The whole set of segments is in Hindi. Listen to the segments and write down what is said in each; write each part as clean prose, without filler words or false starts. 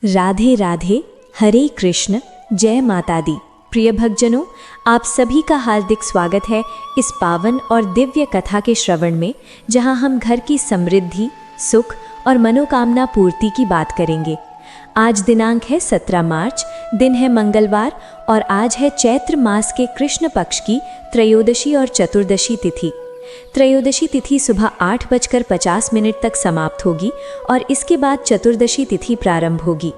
राधे राधे, हरे कृष्ण, जय माता दी। प्रिय भक्तजनों, आप सभी का हार्दिक स्वागत है इस पावन और दिव्य कथा के श्रवण में, जहां हम घर की समृद्धि, सुख और मनोकामना पूर्ति की बात करेंगे। आज दिनांक है 17 मार्च, दिन है मंगलवार और आज है चैत्र मास के कृष्ण पक्ष की त्रयोदशी और चतुर्दशी तिथि। त्रयोदशी तिथि सुबह 8:50 तक समाप्त होगी और इसके बाद चतुर्दशी तिथि प्रारंभ होगी।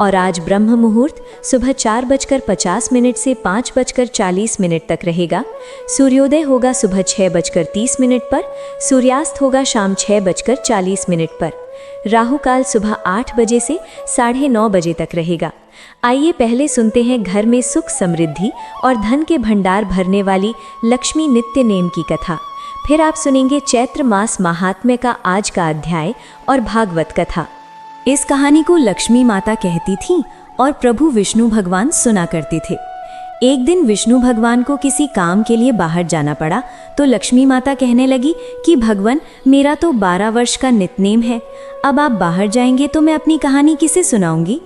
और आज ब्रह्म मुहूर्त सुबह 4:50 से 5:40 तक रहेगा। सूर्योदय होगा सुबह 6:30 पर, सूर्यास्त होगा शाम 6:40 पर। राहु काल सुबह 8 बजे से 9:30 बजे तक रहेगा। आइए पहले सुनते हैं घर में सुख समृद्धि और धन के भंडार भरने वाली लक्ष्मी नित्य नेम की कथा। फिर आप सुनेंगे चैत्र मास महात्म्य का आज का अध्याय और भागवत कथा। इस कहानी को लक्ष्मी माता कहती थीं और प्रभु विष्णु भगवान सुना करते थे। एक दिन विष्णु भगवान को किसी काम के लिए बाहर जाना पड़ा तो लक्ष्मी माता कहने लगी कि भगवान, मेरा तो 12 वर्ष का नित्यनेम है, अब आप बाहर जाएंगे तो मैं अपनी कहानी किसे सुनाऊंगी।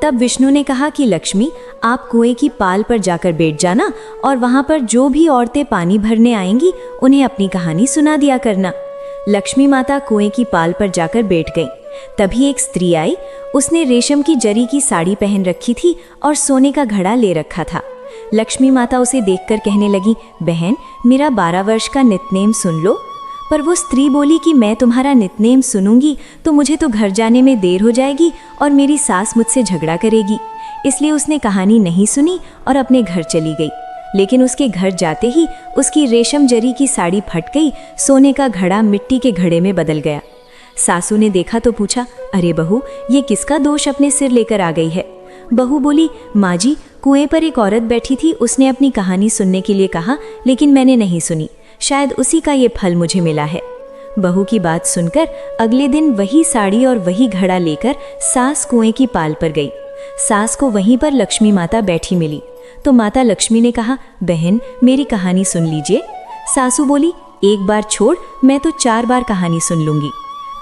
तब विष्णु ने कहा कि लक्ष्मी, आप कुएं की पाल पर जाकर बैठ जाना और वहां पर जो भी औरतें पानी भरने आएंगी उन्हें अपनी कहानी सुना दिया करना। लक्ष्मी माता कुएं की पाल पर जाकर बैठ गई। तभी एक स्त्री आई। उसने रेशम की जरी की साड़ी पहन रखी थी और सोने का घड़ा ले रखा था। लक्ष्मी माता उसे देखकर कहने लगी, बहन, मेरा 12 वर्ष का नित्यनेम सुन लो। पर वो स्त्री बोली कि मैं तुम्हारा नित्यनेम सुनूंगी तो मुझे तो घर जाने में देर हो जाएगी और मेरी सास मुझसे झगड़ा करेगी। इसलिए उसने कहानी नहीं सुनी और अपने घर चली गई। लेकिन उसके घर जाते ही उसकी रेशम जरी की साड़ी फट गई, सोने का घड़ा मिट्टी के घड़े में बदल गया। सासू ने देखा तो पूछा, अरे बहू, ये किसका दोष अपने सिर लेकर आ गई है। बहू बोली, माँ जी, कुएं पर एक औरत बैठी थी, उसने अपनी कहानी सुनने के लिए कहा, लेकिन मैंने नहीं सुनी, शायद उसी का ये फल मुझे मिला है। बहू की बात सुनकर अगले दिन वही साड़ी और वही घड़ा लेकर सास कुएं की पाल पर गई। सास को वहीं पर लक्ष्मी माता बैठी मिली तो माता लक्ष्मी ने कहा, बहन, मेरी कहानी सुन लीजिए। सासू बोली, एक बार छोड़, मैं तो 4 बार कहानी सुन लूंगी।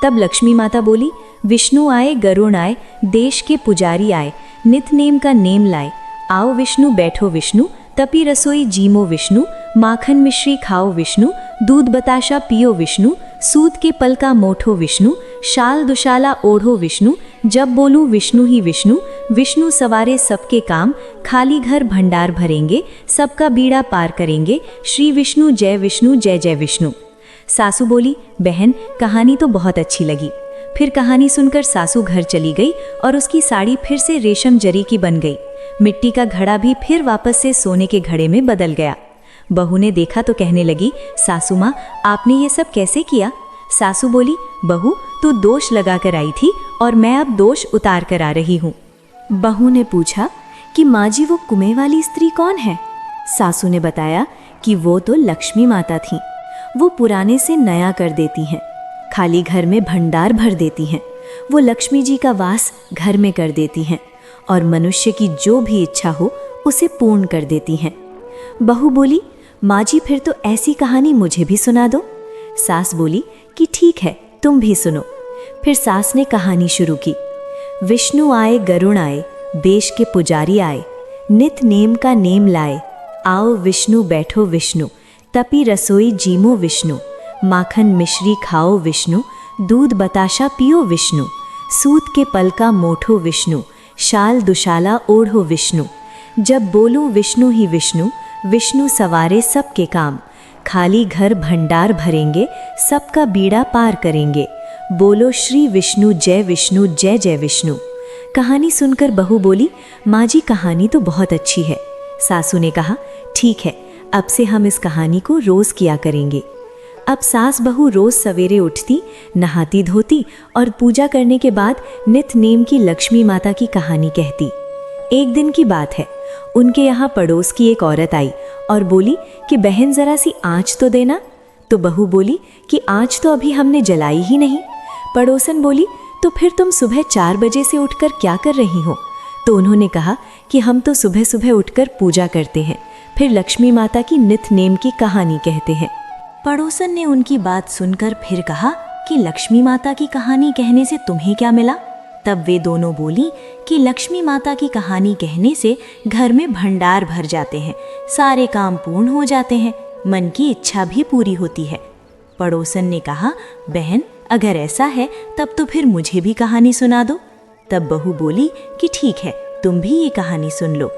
तब लक्ष्मी माता बोली, विष्णु आए, गरुण आए, देश के पुजारी आए, नित्य नेम का नेम लाए। आओ विष्णु, बैठो विष्णु, तपी रसोई जीमो विष्णु, माखन मिश्री खाओ विष्णु, दूध बताशा पियो विष्णु, सूत के पल का मोठो विष्णु, शाल दुशाला ओढ़ो विष्णु, जब बोलूं विष्णु ही विष्णु, विष्णु सवारे सबके काम, खाली घर भंडार भरेंगे, सबका बीड़ा पार करेंगे, श्री विष्णु जय विष्णु, जय जय विष्णु। सासू बोली, बहन, कहानी तो बहुत अच्छी लगी। फिर कहानी सुनकर सासू घर चली गई और उसकी साड़ी फिर से रेशम जरी की बन गई। मिट्टी का घड़ा भी फिर वापस से सोने के घड़े में बदल गया। बहू ने देखा तो कहने लगी, सासू माँ, आपने ये सब कैसे किया। सासू बोली, बहू, तू दोष लगा कर आई थी और मैं अब दोष उतार कर आ रही हूँ। बहू ने पूछा कि माँ जी, वो कुएं वाली स्त्री कौन है। सासू ने बताया कि वो तो लक्ष्मी माता थी। वो पुराने से नया कर देती हैं, खाली घर में भंडार भर देती हैं। वो लक्ष्मी जी का वास घर में कर देती हैं और मनुष्य की जो भी इच्छा हो उसे पूर्ण कर देती हैं। बहू बोली, माँ जी, फिर तो ऐसी कहानी मुझे भी सुना दो। सास बोली कि ठीक है, तुम भी सुनो। फिर सास ने कहानी शुरू की। विष्णु आए, गरुण आए, देश के पुजारी आए, नित्य नेम का नेम लाए। आओ विष्णु, बैठो विष्णु, तपी रसोई जीमो विष्णु, माखन मिश्री खाओ विष्णु, दूध बताशा पियो विष्णु, सूत के पल का मोठो विष्णु, शाल दुशाला ओढ़ो विष्णु, जब बोलूं विष्णु ही विष्णु, विष्णु सवारे सबके काम, खाली घर भंडार भरेंगे, सबका बीड़ा पार करेंगे, बोलो श्री विष्णु जय विष्णु, जय जय विष्णु। कहानी सुनकर बहू बोली, माँ जी, कहानी तो बहुत अच्छी है। सासू ने कहा, ठीक है, अब से हम इस कहानी को रोज किया करेंगे। अब सास बहू रोज सवेरे उठती, नहाती धोती और पूजा करने के बाद नित्य नेम की लक्ष्मी माता की कहानी कहती। एक दिन की बात है, उनके यहाँ पड़ोस की एक औरत आई और बोली कि बहन, जरा सी आँच तो देना। तो बहू बोली कि आँच तो अभी हमने जलाई ही नहीं। पड़ोसन बोली, तो फिर तुम सुबह 4 बजे से उठकर क्या कर रही हो। तो उन्होंने कहा कि हम तो सुबह सुबह उठकर पूजा करते हैं, फिर लक्ष्मी माता की नित्य नेम की कहानी कहते हैं। पड़ोसन ने उनकी बात सुनकर फिर कहा कि लक्ष्मी माता की कहानी कहने से तुम्हें क्या मिला। तब वे दोनों बोली कि लक्ष्मी माता की कहानी कहने से घर में भंडार भर जाते हैं, सारे काम पूर्ण हो जाते हैं, मन की इच्छा भी पूरी होती है। पड़ोसन ने कहा, बहन अगर ऐसा है तब तो फिर मुझे भी कहानी सुना दो। तब बहू बोली कि ठीक है, तुम भी ये कहानी सुन लो।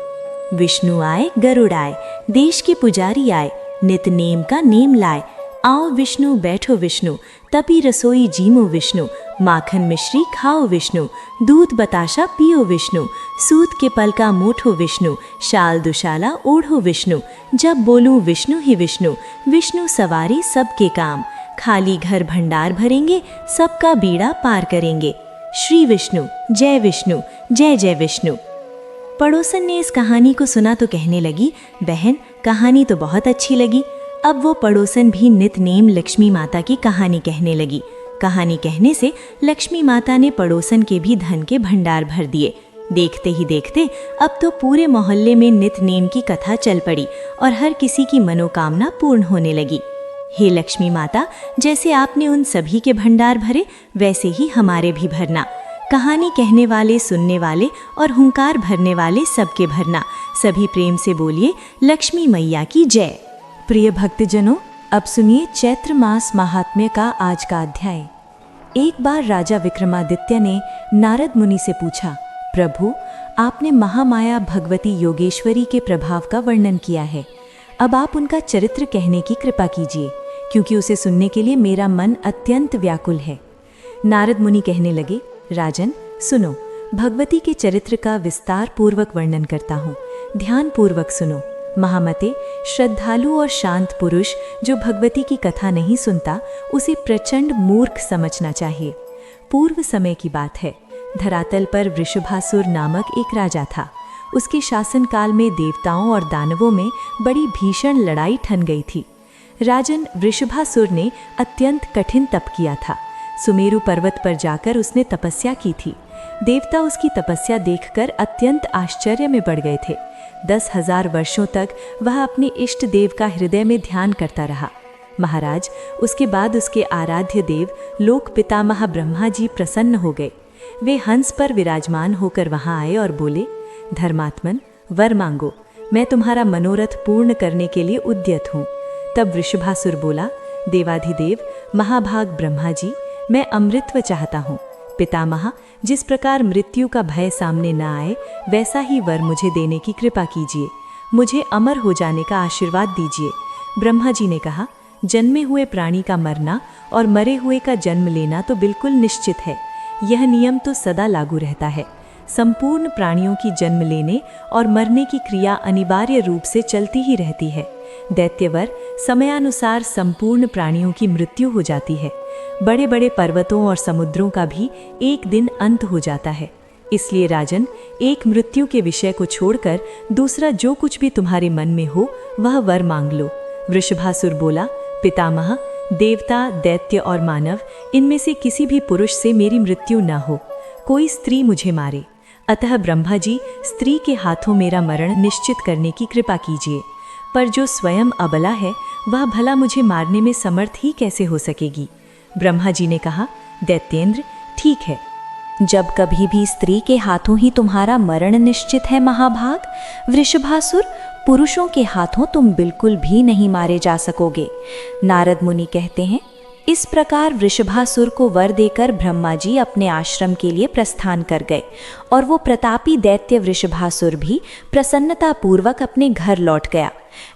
विष्णु आए गरुड़ आए, देश के पुजारी आए, नित नेम का नेम लाए। आओ विष्णु बैठो विष्णु, तपी रसोई जीमो विष्णु। माखन मिश्री खाओ विष्णु, दूध बताशा पियो विष्णु। सूत के पल का मोठो विष्णु, शाल दुशाला ओढ़ो विष्णु। जब बोलूं विष्णु ही विष्णु, विष्णु सवारी सबके काम। खाली घर भंडार भरेंगे, सबका बीड़ा पार करेंगे। श्री विष्णु जय विष्णु, जय जय विष्णु। पड़ोसन ने इस कहानी को सुना तो कहने लगी, बहन कहानी तो बहुत अच्छी लगी। अब वो पड़ोसन भी नित नेम लक्ष्मी माता की कहानी कहने लगी। कहानी कहने से लक्ष्मी माता ने पड़ोसन के भी धन के भंडार भर दिए। देखते ही देखते अब तो पूरे मोहल्ले में नित नेम की कथा चल पड़ी और हर किसी की मनोकामना पूर्ण होने लगी। हे लक्ष्मी माता, जैसे आपने उन सभी के भंडार भरे, वैसे ही हमारे भी भरना। कहानी कहने वाले, सुनने वाले और हुंकार भरने वाले सबके भरना। सभी प्रेम से बोलिए लक्ष्मी मैया की जय। प्रिय भक्तजनों, अब सुनिए चैत्र मास महात्म्य का आज का अध्याय। एक बार राजा विक्रमादित्य ने नारद मुनि से पूछा, प्रभु आपने महामाया भगवती योगेश्वरी के प्रभाव का वर्णन किया है, अब आप उनका चरित्र कहने की कृपा कीजिए, क्योंकि उसे सुनने के लिए मेरा मन अत्यंत व्याकुल है। नारद मुनि कहने लगे, राजन सुनो, भगवती के चरित्र का विस्तार पूर्वक वर्णन करता हूँ, ध्यान पूर्वक सुनो। महामते, श्रद्धालु और शांत पुरुष जो भगवती की कथा नहीं सुनता, उसे प्रचंड मूर्ख समझना चाहिए। पूर्व समय की बात है, धरातल पर वृषभासुर नामक एक राजा था। उसके शासनकाल में देवताओं और दानवों में बड़ी भीषण लड़ाई ठन गई थी। राजन वृषभासुर ने अत्यंत कठिन तप किया था। सुमेरु पर्वत पर जाकर उसने तपस्या की थी। देवता उसकी तपस्या देखकर अत्यंत आश्चर्य में पड़ गए थे। 10,000 वर्षों तक वह अपने इष्ट देव का हृदय में ध्यान करता रहा। महाराज, उसके बाद उसके आराध्य देव लोक पितामह ब्रह्मा जी प्रसन्न हो गए। वे हंस पर विराजमान होकर वहां आए और बोले, धर्मात्मन वर मांगो, मैं तुम्हारा मनोरथ पूर्ण करने के लिए उद्यत हूँ। तब वृषभासुर बोला, देवाधिदेव महाभाग ब्रह्मा जी, मैं अमृतत्व चाहता हूँ। पितामह, जिस प्रकार मृत्यु का भय सामने न आए, वैसा ही वर मुझे देने की कृपा कीजिए। मुझे अमर हो जाने का आशीर्वाद दीजिए। ब्रह्मा जी ने कहा, जन्मे हुए प्राणी का मरना और मरे हुए का जन्म लेना तो बिल्कुल निश्चित है। यह नियम तो सदा लागू रहता है। संपूर्ण प्राणियों की जन्म लेने और मरने की क्रिया अनिवार्य रूप से चलती ही रहती है। दैत्यवर, समयानुसार संपूर्ण प्राणियों की मृत्यु हो जाती है। बड़े बड़े पर्वतों और समुद्रों का भी एक दिन अंत हो जाता है। इसलिए राजन, एक मृत्यु के विषय को छोड़कर दूसरा जो कुछ भी तुम्हारे मन में हो वह वर मांग लो। वृषभासुर बोला, पितामह, देवता, दैत्य और मानव, इनमें से किसी भी पुरुष से मेरी मृत्यु न हो। कोई स्त्री मुझे मारे, अतः ब्रह्मा जी स्त्री के हाथों मेरा मरण निश्चित करने की कृपा कीजिए। पर जो स्वयं अबला है, वह भला मुझे मारने में समर्थ ही कैसे हो सकेगी। ब्रह्मा जी ने कहा, दैत्येंद्र, ठीक है, जब कभी भी स्त्री के हाथों ही तुम्हारा मरण निश्चित है महाभाग, वृषभासुर, पुरुषों के हाथों तुम बिल्कुल भी नहीं मारे जा सकोगे। नारद मुनि कहते हैं, इस प्रकार वृषभासुर को वर देकर ब्रह्मा जी अपने आश्रम के लिए प्रस्थान कर गए और वो प्रतापी दैत्य वृषभासुर भी प्रसन्नता पूर्वक अपने घर लौट गया।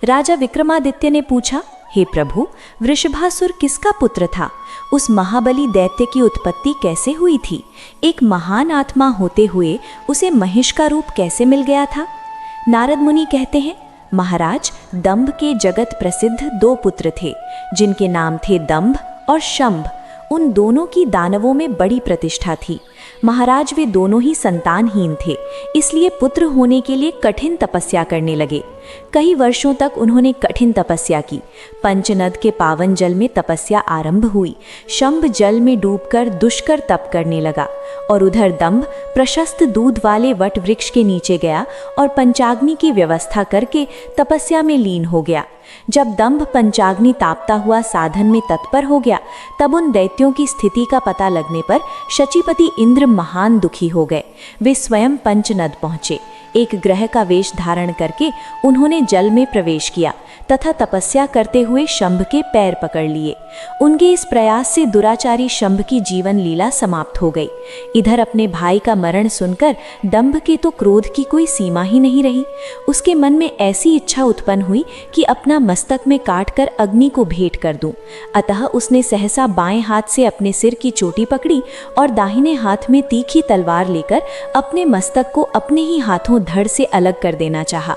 राजा विक्रमादित्य ने पूछा, हे प्रभु, वृषभासुर किसका पुत्र था? उस महाबली दैत्य की उत्पत्ति कैसे हुई थी? एक महान आत्मा होते हुए उसे महिष का रूप कैसे मिल गया था? नारद मुनि कहते हैं, महाराज, दंभ के जगत प्रसिद्ध 2 पुत्र थे, जिनके नाम थे दंभ और शंभ। उन दोनों की दानवों में बड़ी प्रतिष्ठा थी। महाराज, वे दोनों ही संतानहीन थे, इसलिए पुत्र होने के लिए कठिन तपस्या करने लगे। कई वर्षों तक उन्होंने कठिन तपस्या की। पंचनद के पावन जल में तपस्या आरंभ हुई। शंभ जल में डूबकर दुष्कर तप करने लगा और उधर दंभ प्रशस्त दूध वाले वट वृक्ष के नीचे गया और पंचाग्नि की व्यवस्था करके तपस्या में लीन हो गया। जब दंभ पंचाग्नि तापता हुआ साधन में तत्पर हो गया, तब उन दैत्यों की स्थिति का पता लगने पर शचीपति इंद्र महान दुखी हो गए। वे स्वयं पंचनद पहुंचे। एक ग्रह का वेश धारण करके उन्होंने जल में प्रवेश किया तथा तपस्या करते हुए शंभ के पैर पकड़ लिए। उनके इस प्रयास से दुराचारी शंभ की जीवन लीला समाप्त हो गई। इधर अपने भाई का मरण सुनकर दंभ के तो क्रोध की कोई सीमा ही नहीं रही। उसके मन में ऐसी इच्छा उत्पन्न हुई कि अपना मस्तक में काटकर अग्नि को भेंट कर दूं। अतः उसने सहसा बाएं हाथ से अपने सिर की चोटी पकड़ी और दाहिने हाथ में तीखी तलवार लेकर अपने मस्तक को अपने ही हाथों धड़ से अलग कर देना चाहा।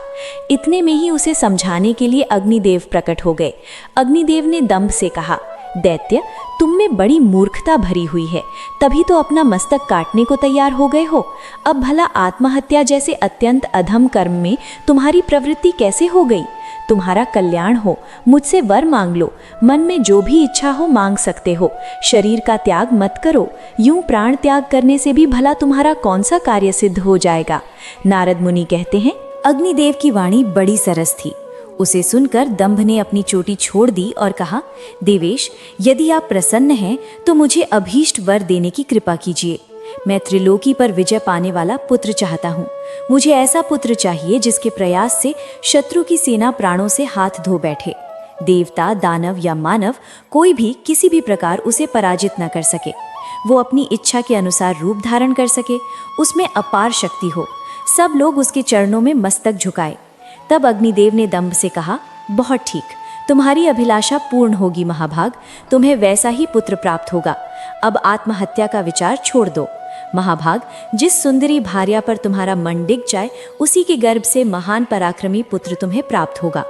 इतने में ही उसे समझाने के लिए अग्निदेव प्रकट हो गए। अग्निदेव ने दंभ से कहा, दैत्य, तुम में बड़ी मूर्खता भरी हुई है, तभी तो अपना मस्तक काटने को तैयार हो गए हो। अब भला आत्महत्या जैसे अत्यंत अधम कर्म में तुम्हारी प्रवृत्ति कैसे हो गई? तुम्हारा कल्याण हो, मुझसे वर मांग लो। मन में जो भी इच्छा हो मांग सकते हो। शरीर का त्याग मत करो। यूं प्राण त्याग करने से भी भला तुम्हारा कौन सा कार्य सिद्ध हो जाएगा? नारद मुनि कहते हैं, अग्निदेव की वाणी बड़ी सरस थी। उसे सुनकर दंभ ने अपनी चोटी छोड़ दी और कहा, देवेश, यदि आप प्रसन्न हैं तो मुझे अभीष्ट वर देने की कृपा कीजिए। मैं त्रिलोकी पर विजय पाने वाला पुत्र चाहता हूँ। मुझे ऐसा पुत्र चाहिए जिसके प्रयास से शत्रु की सेना प्राणों से हाथ धो बैठे। देवता, दानव या मानव कोई भी किसी भी प्रकार उसे पराजित न कर सके। वो अपनी इच्छा के अनुसार रूप धारण कर सके, उसमें अपार शक्ति हो, सब लोग उसके चरणों में मस्तक झुकाए। तब अग्निदेव ने दंभ से कहा, बहुत ठीक, तुम्हारी अभिलाषा पूर्ण होगी महाभाग। तुम्हें वैसा ही पुत्र प्राप्त होगा। अब आत्महत्या का विचार छोड़ दो। महाभाग, जिस सुंदरी भार्या पर तुम्हारा मन डिग जाए, उसी के गर्भ से महान पराक्रमी पुत्र तुम्हें प्राप्त होगा।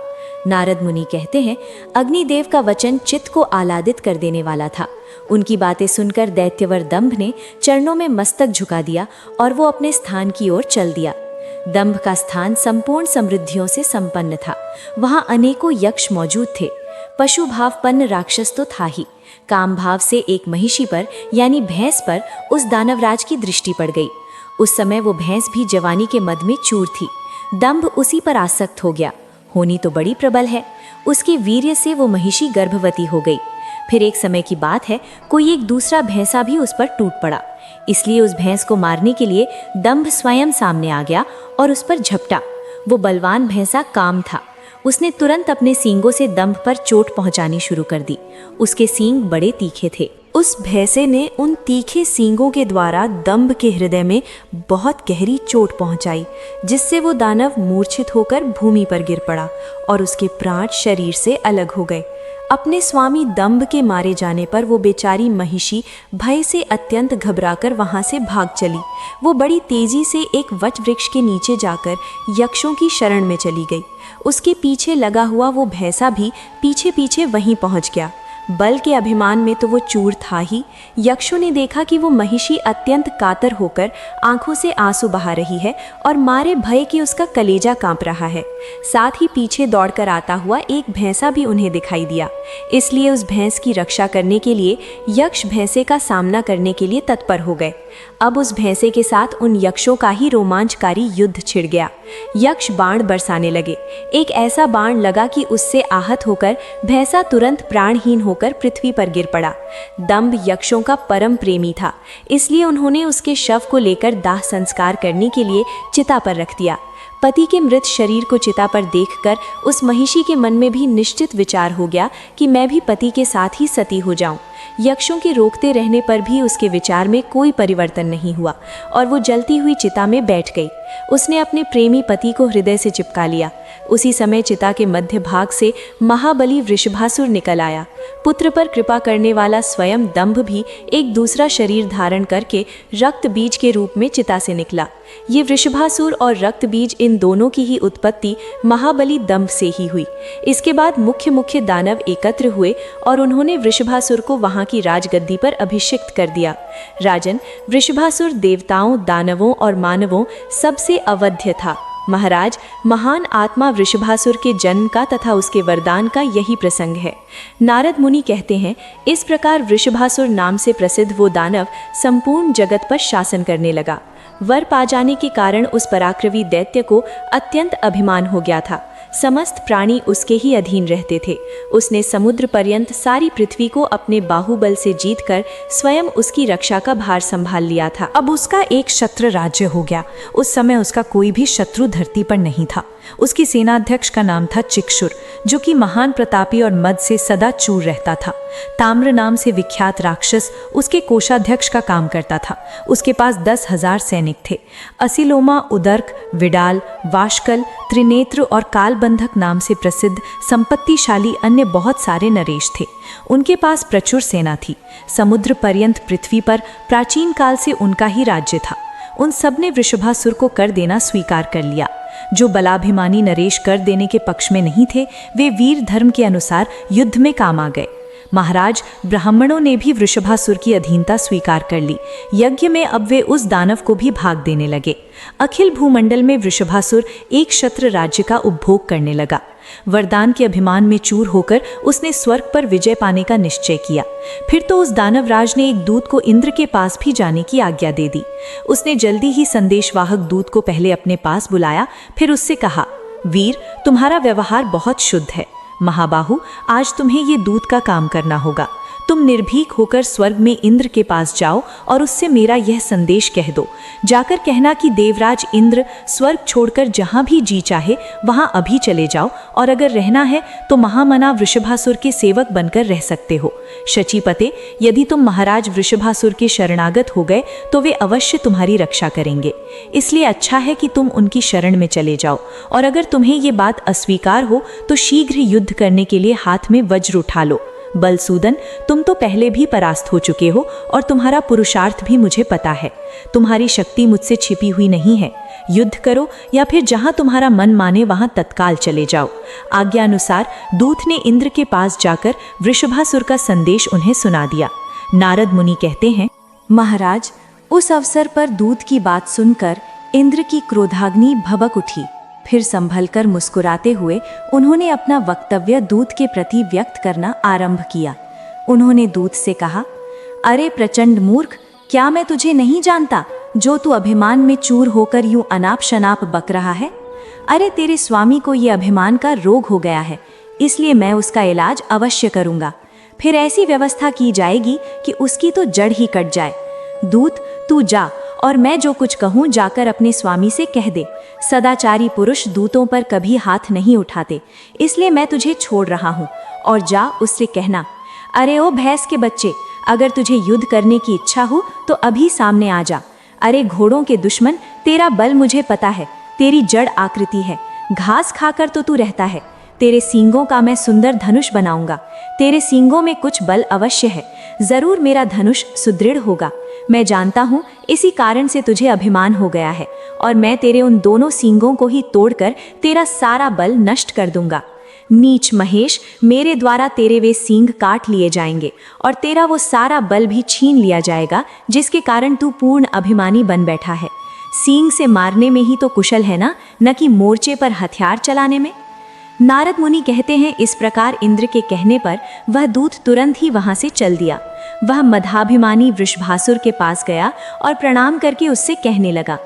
नारद मुनि कहते हैं, अग्निदेव का वचन चित्त को आह्लादित कर देने वाला था। उनकी बातें सुनकर दैत्यवर दंभ ने चरणों में मस्तक झुका दिया और वो अपने स्थान की ओर चल दिया। दंभ का स्थान संपूर्ण समृद्धियों से संपन्न था। वहां अनेकों यक्ष मौजूद थे। पशु भावपन्न राक्षस तो था ही। काम भाव से एक महिषी पर यानी भैंस पर उस दानवराज की दृष्टि पड़ गई। उस समय वो भैंस भी जवानी के मद में चूर थी। दंभ उसी पर आसक्त हो गया। होनी तो बड़ी प्रबल है। उसके वीर्य से वो महिषी गर्भवती हो गई। फिर एक समय की बात है, कोई एक दूसरा भैंसा भी उस पर टूट पड़ा। इसलिए उस भैंस को मारने के लिए दंभ स्वयं सामने आ गया और उस पर झपटा। वो बलवान भैंसा काम था। उसने तुरंत अपने सींगों से दंभ पर चोट पहुंचानी शुरू कर दी। उसके सींग बड़े तीखे थे। उस भैंसे ने उन तीखे सींगों के द्वारा दंभ के हृदय में बहुत गहरी चोट पहुंचाई, जिससे वो दानव मूर्छित होकर भूमि पर गिर पड़ा और उसके प्राण शरीर से अलग हो गए। अपने स्वामी दंभ के मारे जाने पर वो बेचारी महिषी भय से अत्यंत घबराकर वहां से भाग चली। वो बड़ी तेजी से एक वट वृक्ष के नीचे जाकर यक्षों की शरण में चली गई। उसके पीछे लगा हुआ वो भैंसा भी पीछे पीछे वहीं पहुंच गया। बल के अभिमान में तो वो चूर था ही। यक्षों ने देखा कि वो महिषी अत्यंत कातर होकर आंखों से आंसू बहा रही है और मारे भय के उसका कलेजा कांप रहा है। साथ ही पीछे दौड़कर आता हुआ एक भैंसा भी उन्हें दिखाई दिया। इसलिए उस भैंस की रक्षा करने के लिए यक्ष भैंसे का सामना करने के लिए तत्पर हो गए। अब उस भैंसे के साथ उन यक्षों का ही रोमांचकारी युद्ध छिड़ गया। यक्ष बाण बरसाने लगे। एक ऐसा बाण लगा कि उससे आहत होकर भैंसा तुरंत प्राणहीन होकर पृथ्वी पर गिर पड़ा। दंभ यक्षों का परम प्रेमी था, इसलिए उन्होंने उसके शव को लेकर दाह संस्कार करने के लिए चिता पर रख दिया। पति के मृत शरीर को चिता पर देखकर उस महिषी के मन में भी निश्चित विचार हो गया कि मैं भी पति के साथ ही सती हो जाऊं। यक्षों के रोकते रहने पर भी उसके विचार में कोई परिवर्तन नहीं हुआ और वो जलती हुई चिता में बैठ गई। उसने अपने प्रेमी पति को हृदय से चिपका लिया। उसी समय चिता के मध्य भाग से महाबली वृषभासुर निकल आया। पुत्र पर कृपा करने वाला स्वयं दंभ भी एक दूसरा शरीर धारण करके रक्त बीज के रूप में चिता से निकला। ये वृषभासुर और रक्त बीज, इन दोनों की ही उत्पत्ति महाबली दंभ से ही हुई। इसके बाद मुख्य मुख्य दानव एकत्र हुए और उन्होंने वृषभासुर को वहां की राजगद्दी पर अभिषिक्त कर दिया। राजन, वृषभासुर देवताओं, दानवों और मानवों सबसे अवध्य था। महाराज, महान आत्मा वृषभासुर के जन्म का तथा उसके वरदान का यही प्रसंग है। नारद मुनि कहते हैं, इस प्रकार वृषभासुर नाम से प्रसिद्ध वो दानव संपूर्ण जगत पर शासन करने लगा। वर पा जाने के कारण उस पराक्रमी दैत्य को अत्यंत अभिमान हो गया था। समस्त प्राणी उसके ही अधीन रहते थे। उसने समुद्र पर्यंत सारी पृथ्वी को अपने बाहुबल से जीतकर स्वयं उसकी रक्षा का भार संभाल लिया था। अब उसका एक शत्रु राज्य हो गया। उस समय उसका कोई भी शत्रु धरती पर नहीं था। उसकी सेनाध्यक्ष का नाम था चिक्षुर, जो कि महान प्रतापी और मद से सदा चूर रहता था। ताम्र नाम से विख्यात राक्षस उसके कोषाध्यक्ष का काम करता था। उसके पास 10,000 सैनिक थे। असिलोमा, उदर्क, विडाल, वाशकल, त्रिनेत्र और कालबंधक नाम से प्रसिद्ध संपत्तिशाली अन्य बहुत सारे नरेश थे। उनके पास प्रचुर सेना थी। समुद्र पर्यंत पृथ्वी पर प्राचीन काल से उनका ही राज्य था। उन सब ने वृषभासुर को कर देना स्वीकार कर लिया। जो बलाभिमानी नरेश कर देने के पक्ष में नहीं थे, वे वीर धर्म के अनुसार युद्ध में काम आ गए। महाराज, ब्राह्मणों ने भी वृषभासुर की अधीनता स्वीकार कर ली। यज्ञ में अब वे उस दानव को भी भाग देने लगे। अखिल भूमंडल में वृषभासुर एक क्षत्र राज्य का उपभोग करने लगा। वरदान के अभिमान में चूर होकर उसने स्वर्ग पर विजय पाने का निश्चय किया। फिर तो उस दानवराज ने एक दूत को इंद्र के पास भी जाने की आज्ञा दे दी। उसने जल्दी ही संदेशवाहक दूत को पहले अपने पास बुलाया, फिर उससे कहा, वीर, तुम्हारा व्यवहार बहुत शुद्ध है। महाबाहु, आज तुम्हें ये दूत का काम करना होगा। तुम निर्भीक होकर स्वर्ग में इंद्र के पास जाओ और उससे मेरा यह संदेश कह दो। जाकर कहना कि देवराज इंद्र स्वर्ग छोड़कर जहाँ भी जी चाहे वहाँ अभी चले जाओ, और अगर रहना है तो महामना वृषभासुर के सेवक बनकर रह सकते हो। शचीपते, यदि तुम महाराज वृषभासुर के शरणागत हो गए तो वे अवश्य तुम्हारी रक्षा करेंगे। इसलिए अच्छा है कि तुम उनकी शरण में चले जाओ, और अगर तुम्हें ये बात अस्वीकार हो तो शीघ्र युद्ध करने के लिए हाथ में वज्र उठा लो। बलसूदन, तुम तो पहले भी परास्त हो चुके हो और तुम्हारा पुरुषार्थ भी मुझे पता है। तुम्हारी शक्ति मुझसे छिपी हुई नहीं है। युद्ध करो या फिर जहां तुम्हारा मन माने वहां तत्काल चले जाओ। आज्ञा अनुसार दूत ने इंद्र के पास जाकर वृषभासुर का संदेश उन्हें सुना दिया। नारद मुनि कहते हैं, महाराज, उस अवसर पर दूत की बात सुनकर इंद्र की क्रोधाग्नि भभक उठी। फिर संभलकर मुस्कुराते हुए उन्होंने अपना वक्तव्य दूत के प्रति व्यक्त करना आरंभ किया। उन्होंने दूत से कहा, अरे प्रचंड मूर्ख, क्या मैं तुझे नहीं जानता जो तू अभिमान में चूर होकर यूं अनाप शनाप बक रहा है? अरे तेरे स्वामी को ये अभिमान का रोग हो गया है, इसलिए मैं उसका इलाज अवश्य करूंगा। फिर ऐसी व्यवस्था की जाएगी कि उसकी तो जड़ ही कट जाए। दूत, तू जा और मैं जो कुछ कहूँ जाकर अपने स्वामी से कह दे। सदाचारी पुरुष दूतों पर कभी हाथ नहीं उठाते, इसलिए मैं तुझे छोड़ रहा हूँ। और जा उससे कहना, अरे ओ भैंस के बच्चे, अगर तुझे युद्ध करने की इच्छा हो तो अभी सामने आ जा। अरे घोड़ों के दुश्मन, तेरा बल मुझे पता है। तेरी जड़ आकृति है, घास खाकर तो तू रहता है। तेरे सींगों का मैं सुंदर धनुष बनाऊंगा। तेरे सींगों में कुछ बल अवश्य है। जरूर मेरा धनुष सुदृढ़ होगा। मैं जानता हूँ इसी कारण से तुझे अभिमान हो गया है, और मैं तेरे उन दोनों सींगों को ही तोड़कर तेरा सारा बल नष्ट कर दूंगा। नीच महेश, मेरे द्वारा तेरे वे सींग काट लिए जाएंगे और तेरा वो सारा बल भी छीन लिया जाएगा जिसके कारण तू पूर्ण अभिमानी बन बैठा है। सींग से मारने में ही तो कुशल है ना, न कि मोर्चे पर हथियार चलाने में। नारद मुनि कहते हैं, इस प्रकार इंद्र के कहने पर वह दूत तुरंत ही वहां से चल दिया। वह मदाभिमानी वृषभासुर के पास गया और प्रणाम करके उससे कहने लगा।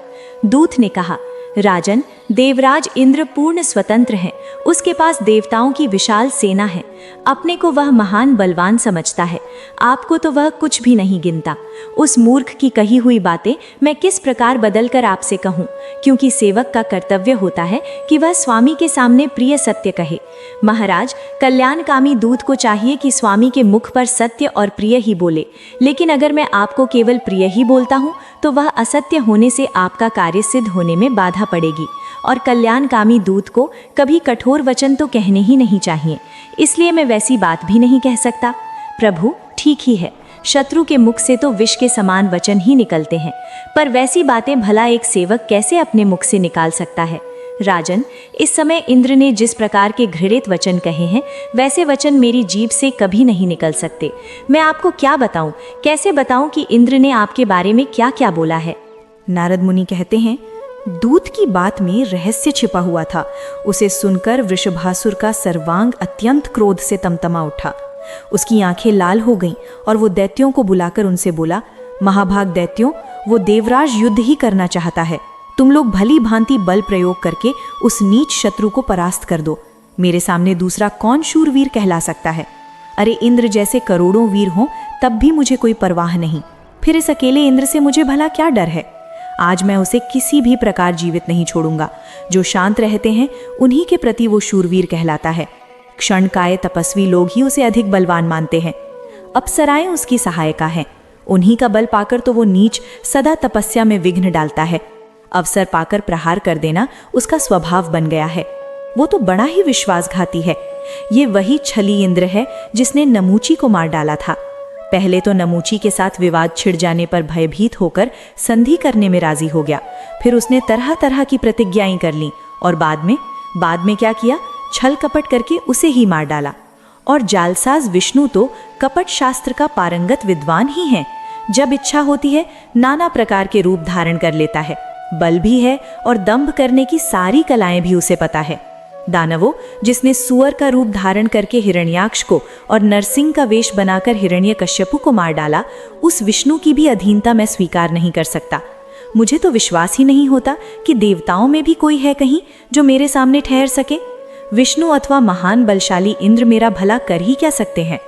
दूत ने कहा, राजन, देवराज इंद्र पूर्ण स्वतंत्र हैं। उसके पास देवताओं की विशाल सेना है। अपने को वह महान बलवान समझता है, आपको तो वह कुछ भी नहीं गिनता। उस मूर्ख की कही हुई बातें मैं किस प्रकार बदलकर आपसे कहूँ, क्योंकि सेवक का कर्तव्य होता है कि वह स्वामी के सामने प्रिय सत्य कहे। महाराज, कल्याणकामी दूत को चाहिए कि स्वामी के मुख पर सत्य और प्रिय ही बोले, लेकिन अगर मैं आपको केवल प्रिय ही बोलता हूँ तो वह असत्य होने से आपका कार्य सिद्ध होने में बाधा पड़ेगी। और कल्याणकामी दूत को कभी कठोर वचन तो कहने ही नहीं चाहिए, इसलिए मैं वैसी बात भी नहीं कह सकता। प्रभु, ठीक ही है, शत्रु के मुख से तो विष के समान वचन ही निकलते हैं, पर वैसी बातें भला एक सेवक कैसे अपने मुख से निकाल सकता है। राजन, इस समय इंद्र ने जिस प्रकार के घृणित वचन कहे हैं, वैसे वचन मेरी जीभ से कभी नहीं निकल सकते। मैं आपको क्या बताऊं, कैसे बताऊं कि इंद्र ने आपके बारे में क्या क्या बोला है। नारद मुनि कहते हैं, दूत की बात में रहस्य छिपा हुआ था। उसे सुनकर वृषभासुर का सर्वांग अत्यंत क्रोध से तमतमा उठा। उसकी आंखें लाल हो गईं और वो दैत्यों को बुलाकर उनसे बोला, महाभाग दैत्यों, वो देवराज युद्ध ही करना चाहता है। तुम लोग भली भांति बल प्रयोग करके उस नीच शत्रु को परास्त कर दो। मेरे सामने दूसरा कौन शूरवीर कहला सकता है? अरे इंद्र जैसे करोड़ों वीर हों तब भी मुझे कोई परवाह नहीं, फिर इस अकेले इंद्र से मुझे भला क्या डर है? आज मैं उसे किसी भी प्रकार जीवित नहीं छोड़ूंगा। जो शांत रहते हैं उन्हीं के प्रति वो शूरवीर कहलाता है। क्षणकाय तपस्वी लोग ही उसे अधिक बलवान मानते हैं। अप्सराएं उसकी सहायिका हैं। उन्हीं का बल पाकर तो वो नीच सदा तपस्या में विघ्न डालता है। अवसर पाकर प्रहार कर देना उसका स्वभाव बन गया है। वो तो बड़ा ही विश्वासघाती है। ये वही छली इंद्र है जिसने नमूची को मार डाला था। पहले तो नमूची के साथ विवाद छिड़ जाने पर भयभीत होकर संधि करने में राजी हो गया। फिर उसने तरह तरह की प्रतिज्ञाएं कर लीं और बाद में क्या किया? छल कपट करके उसे ही मार डाला। और जालसाज विष्णु तो कपट शास्त्र का पारंगत विद्वान ही है। जब इच्छा होती है नाना प्रकार के रूप धारण कर लेता है। बल भी है और दंभ करने की सारी कलाएं भी उसे पता है। दानवों, जिसने सुअर का रूप धारण करके हिरण्याक्ष को और नरसिंह का वेश बनाकर हिरण्यकश्यपु को मार डाला, उस विष्णु की भी अधीनता मैं स्वीकार नहीं कर सकता। मुझे तो विश्वास ही नहीं होता कि देवताओं में भी कोई है कहीं जो मेरे सामने ठहर सके। विष्णु अथवा महान बलशाली इंद्र मेरा भला कर ही क्या सकते हैं?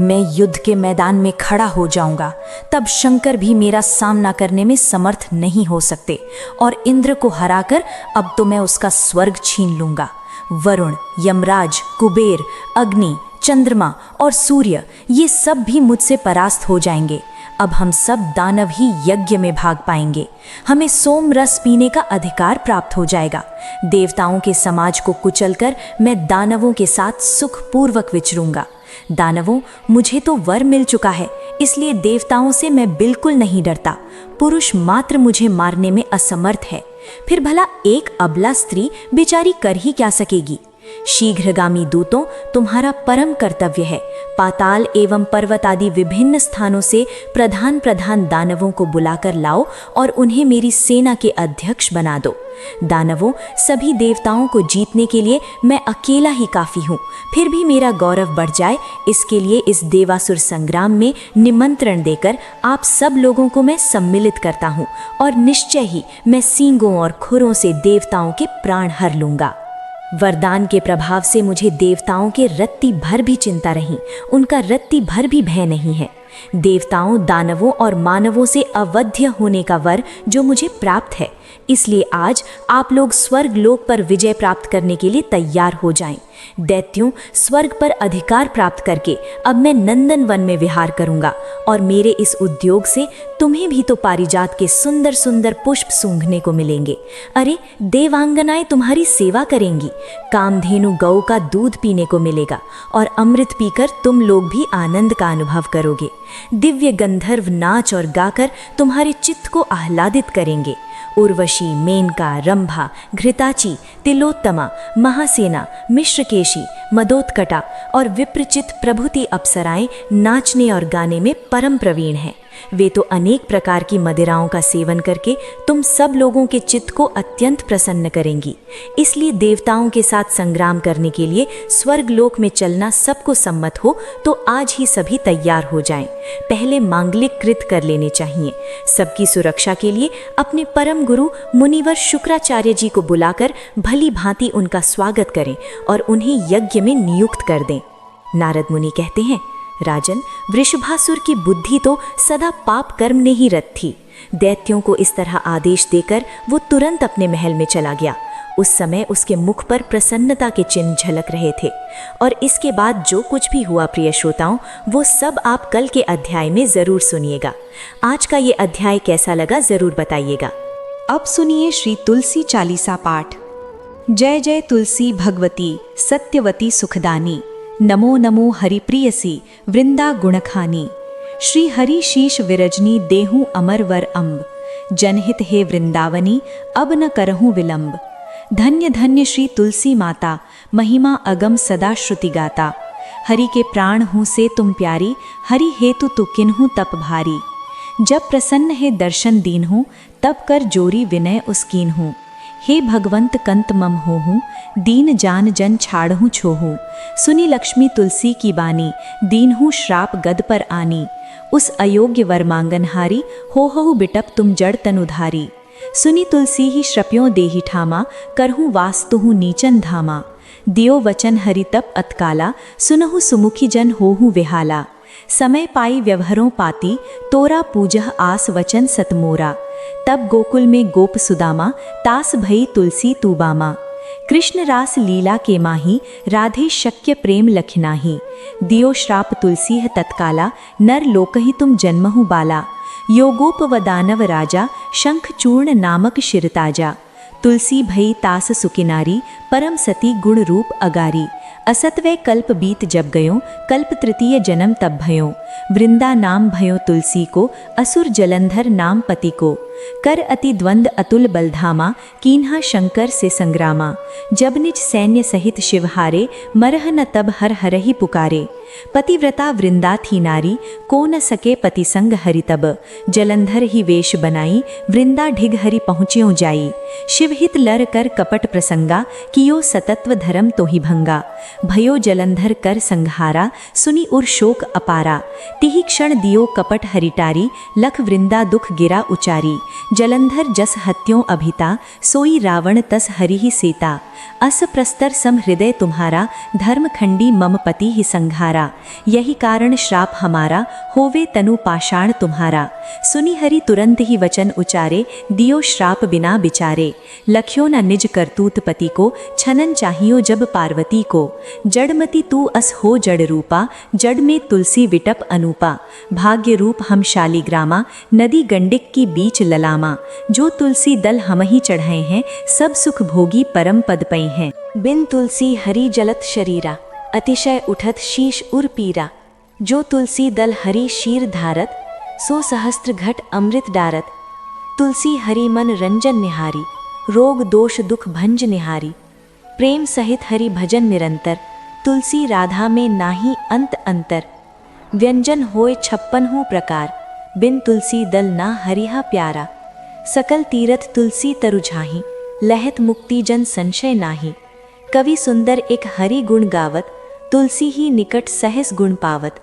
मैं युद्ध के मैदान में खड़ा हो जाऊंगा, तब शंकर भी मेरा सामना करने में समर्थ नहीं हो सकते और इंद्र को हराकर अब तो मैं उसका स्वर्ग छीन लूंगा। वरुण, यमराज, कुबेर, अग्नि, चंद्रमा और सूर्य ये सब भी मुझसे परास्त हो जाएंगे। अब हम सब दानव ही यज्ञ में भाग पाएंगे। हमें सोम रस पीने का अधिकार प्राप्त हो जाएगा। देवताओं के समाज को कुचलकर मैं दानवों के साथ सुखपूर्वक विचरूंगा। दानवों, मुझे तो वर मिल चुका है, इसलिए देवताओं से मैं बिल्कुल नहीं डरता। पुरुष मात्र मुझे मारने में असमर्थ है। फिर भला एक अबला स्त्री बेचारी कर ही क्या सकेगी? शीघ्रगामी दूतों, तुम्हारा परम कर्तव्य है पाताल एवं पर्वत आदि विभिन्न स्थानों से प्रधान प्रधान दानवों को बुलाकर लाओ और उन्हें मेरी सेना के अध्यक्ष बना दो। दानवों, सभी देवताओं को जीतने के लिए मैं अकेला ही काफी हूँ। फिर भी मेरा गौरव बढ़ जाए, इसके लिए इस देवासुर संग्राम में निमंत्रण देकर आप सब लोगों को मैं सम्मिलित करता हूँ और निश्चय ही मैं सींगों और खुरों से देवताओं के प्राण हर लूंगा। वरदान के प्रभाव से मुझे देवताओं के रत्ती भर भी चिंता नहीं, उनका रत्ती भर भी भय नहीं है। देवताओं, दानवों और मानवों से अवध्य होने का वर जो मुझे प्राप्त है, इसलिए आज आप लोग स्वर्ग लोक पर विजय प्राप्त करने के लिए तैयार हो जाएं। दैत्यों, स्वर्ग पर अधिकार प्राप्त करके अब मैं नंदन वन में विहार करूंगा और मेरे इस उद्योग से तुम्हें भी तो पारिजात के सुंदर सुंदर पुष्प सूंघने को मिलेंगे। अरे देवांगनाएं तुम्हारी सेवा करेंगी, कामधेनु गौ का दूध पीने को मिलेगा और अमृत पीकर तुम लोग भी आनंद का अनुभव करोगे। दिव्य गंधर्व नाच और गाकर तुम्हारे चित्त को आह्लादित करेंगे। उर्वशी, मेनका, रंभा, घृताची, तिलोत्तमा, महासेना, मिश्रकेशी, मदोत्कटा और विप्रचित प्रभृति अप्सराएं नाचने और गाने में परम प्रवीण हैं। वे तो अनेक प्रकार की मदिराओं का सेवन करके तुम सब लोगों के चित्त को अत्यंत प्रसन्न करेंगी। इसलिए देवताओं के साथ संग्राम करने के लिए स्वर्ग लोक में चलना सबको सम्मत हो तो आज ही सभी तैयार हो जाएं। पहले मांगलिक कृत कर लेने चाहिए। सबकी सुरक्षा के लिए अपने परम गुरु मुनिवर शुक्राचार्य जी को बुलाकर भली भांति उनका स्वागत करें और उन्हें यज्ञ में नियुक्त कर दें। नारद मुनि कहते हैं, राजन, वृषभासुर की बुद्धि तो सदा पाप कर्म ने ही रत थी। दैत्यों को इस तरह आदेश देकर वो तुरंत अपने महल में चला गया। उस समय उसके मुख पर प्रसन्नता के चिन्ह झलक रहे थे। और इसके बाद जो कुछ भी हुआ प्रिय श्रोताओं, वो सब आप कल के अध्याय में जरूर सुनिएगा। आज का ये अध्याय कैसा लगा जरूर बताइएगा। अब सुनिए श्री तुलसी चालीसा पाठ। जय जय तुलसी भगवती सत्यवती सुखदानी, नमो नमो हरिप्रियसी वृंदा गुणखानी। श्री हरि शीश विरजनी देहूँ अमर वर अम्ब, जनहित हे वृंदावनी अब न करहूँ विलंब। धन्य धन्य श्री तुलसी माता, महिमा अगम सदा श्रुति गाता। हरि के प्राण हूँ से तुम प्यारी, हरि हेतु तु किन्हूँ तप भारी। जब प्रसन्न है दर्शन दीन हूँ, तब कर जोरी विनय उसकीन हूँ। हे भगवंत कंत मम होहूँ, दीन जान जन छाड़हूँ छोहूँ। सुनी लक्ष्मी तुलसी की बानी, दीन हूँ श्राप गद पर आनी। उस अयोग्य वर मांगनहारी, हो बिटप तुम जड़ तनुधारी। सुनी तुलसी ही श्रप्यों देहि ठामा, करहूँ वास्तुहु नीचन धामा। दियो वचन हरि तप अतकाला, सुनहु सुमुखी जन होहु विहाला। समय पाई व्यवहरों पाती, तोरा पूजह आस वचन सतमोरा। तब गोकुल में गोप सुदामा, तास भई तुलसी तूबामा। कृष्ण रास लीला के माही, राधे शक्य प्रेम लखनाही। दियो श्राप तुलसी है तत्काला, नर लोकहि तुम जन्महु बाला। योगोप व दानव राजा, शंख चूर्ण नामक शिरताजा। तुलसी भई तास सुकिनारी, परम सती गुण रूप अगारी। असतवै कल्प बीत जब गयो, कल्प तृतीय जन्म तब भयो। वृंदा नाम भयो तुलसी को, असुर जलंधर नाम पति को। कर अति द्वंद अतुल बलधामा, कीन्हा शंकर से संग्रामा। जब निज सैन्य सहित शिवहारे, मरह न तब हर हरहि पुकारे। पतिव्रता वृंदा थी नारी, को न सके पति संग हरि तब। जलंधर ही वेश बनाई, वृंदा ढिग हरि पहुँच्यों जाई। शिवहित लर कर कपट प्रसंगा, कियो सतत्व धर्म तो ही भंगा। भयो जलंधर कर संहारा, सुनी उर शोक अपारा। तिहि क्षण दियो कपट हरिटारी, लख वृंदा दुख गिरा उचारी। जलंधर जस हत्यों अभिता, सोई रावण तस हरि ही सीता। अस प्रस्तर सम हृदय तुम्हारा, धर्म खंडी मम पति ही संघारा। यही कारण श्राप हमारा, होवे तनु पाषाण तुम्हारा। सुनी हरि तुरंत ही वचन उचारे, दियो श्राप बिना बिचारे। लख्यो न निज करतूत पति को, छनन चाहियो जब पार्वती को। जड़मती तू अस हो जड़ रूपा, जड़ में तुलसी विटप अनूपा। भाग्य रूप हम शालिग्रामा, नदी गंडिक की बीच ललामा। जो तुलसी दल हम ही चढ़ाए हैं, सब सुख भोगी परम पद पै हैं। बिन तुलसी हरि जलत शरीरा, अतिशय उठत शीश उर पीरा। जो तुलसी दल हरि शीर धारत, सो सहस्त्र घट अमृत डारत। तुलसी हरि मन रंजन निहारी, रोग दोष दुख भंज निहारी। प्रेम सहित हरि भजन निरंतर, तुलसी राधा में नाही अंत अंतर। व्यंजन होय 56 प्रकार, बिन तुलसी दल ना हरिहा प्यारा। सकल तीरथ तुलसी तरु झाही, लहत मुक्ति जन संशय नाही। कवि सुंदर एक हरि गुण गावत, तुलसी ही निकट सहस गुण पावत।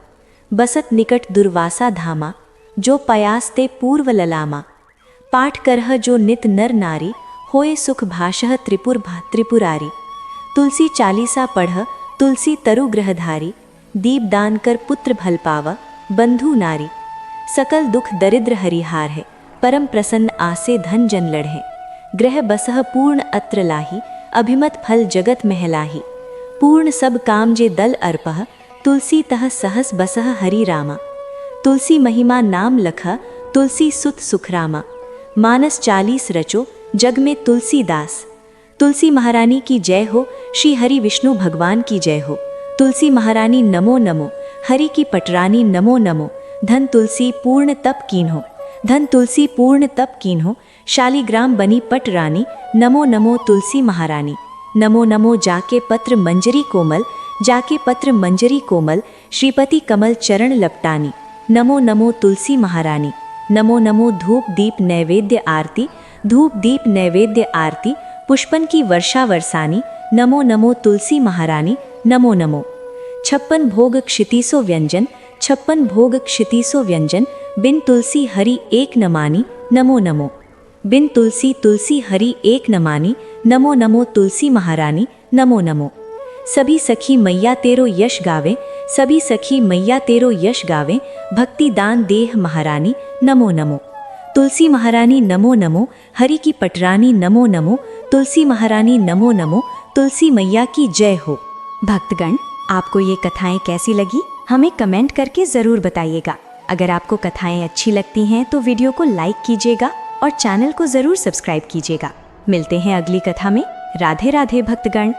बसत निकट दुर्वासा धामा, जो पयास ते पूर्व ललामा। पाठ करह जो नित नर नारी, होए सुख भाषह त्रिपुरारी। तुलसी चालीसा पढ़, तुलसी तरु ग्रहधारी। दीप दान कर पुत्र भल पावा, बंधु नारी। सकल दुख दरिद्र हरिहार है, परम प्रसन्न आसे धन जन लढ़े। ग्रह बसह पूर्ण अत्र लाही, अभिमत फल जगत महलाही। पूर्ण सब काम जे दल अर्पह, तुलसी तह सहस बसह हरि रामा। तुलसी महिमा नाम लखा, तुलसी सुत सुखरामा। मानस 40 रचो, जग में तुलसीदास। तुलसी महारानी की जय हो, श्री हरि विष्णु भगवान की जय हो। तुलसी महारानी नमो नमो, हरि की पटरानी नमो नमो। धन तुलसी पूर्ण तप कीन हो, धन तुलसी पूर्ण तप कीन हो। शालिग्राम बनी पट रानी, नमो नमो तुलसी महारानी। नमो नमो जाके पत्र मंजरी कोमल, जाके पत्र मंजरी कोमल। श्रीपति कमल चरण लपटानी, नमो नमो तुलसी महारानी। नमो नमो धूप दीप नैवेद्य आरती, धूप दीप नैवेद्य आरती। पुष्पन की वर्षा वर्षानी, नमो नमो तुलसी महारानी। नमो नमो 56 भोग क्षितिसो व्यंजन, 56 भोग क्षितिसो व्यंजन। बिन तुलसी हरि एक न मानी, नमो नमो। बिन तुलसी तुलसी हरि एक न मानी, नमो नमो तुलसी महारानी। नमो नमो। सभी सखी मैया तेरो यश गावे, सभी सखी मैया तेरो यश गावे। भक्ति दान देह महारानी, नमो नमो। तुलसी महारानी नमो नमो, हरि की पटरानी नमो नमो। तुलसी महारानी नमो नमो, तुलसी मैया की जय हो। भक्तगण, आपको ये कथाएं कैसी लगी हमें कमेंट करके ज़रूर बताइएगा। अगर आपको कथाएं अच्छी लगती हैं तो वीडियो को लाइक कीजिएगा और चैनल को ज़रूर सब्सक्राइब कीजिएगा। मिलते हैं अगली कथा में। राधे राधे भक्तगण।